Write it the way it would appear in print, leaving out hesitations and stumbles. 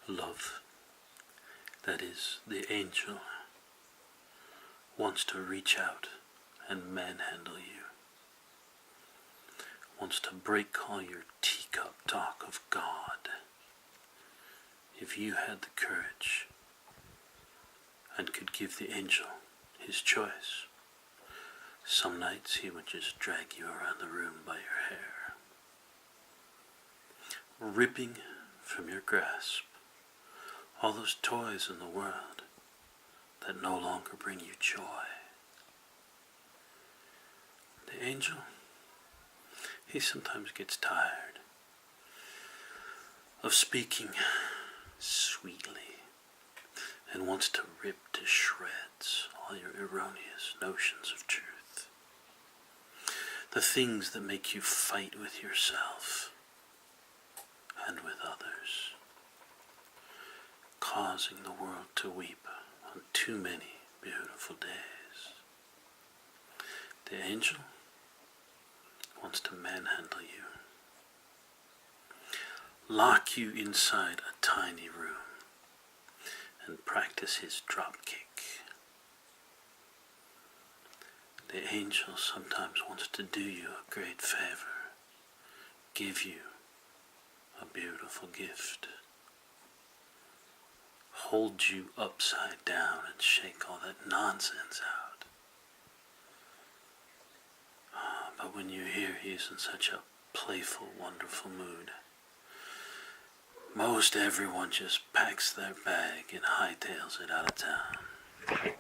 Love, that is, the angel, wants to reach out and manhandle you, wants to break all your teacup talk of God. If you had the courage and could give the angel his choice, some nights he would just drag you around the room by your hair, ripping from your grasp all those toys in the world that no longer bring you joy. The angel, he sometimes gets tired of speaking sweetly and wants to rip to shreds all your erroneous notions of truth. The things that make you fight with yourself and with others, causing the world to weep on too many beautiful days. The angel wants to manhandle you, lock you inside a tiny room, and practice his dropkick. The angel sometimes wants to do you a great favor, give you a beautiful gift, hold you upside down and shake all that nonsense out. But when you hear he's in such a playful, wonderful mood, most everyone just packs their bag and hightails it out of town.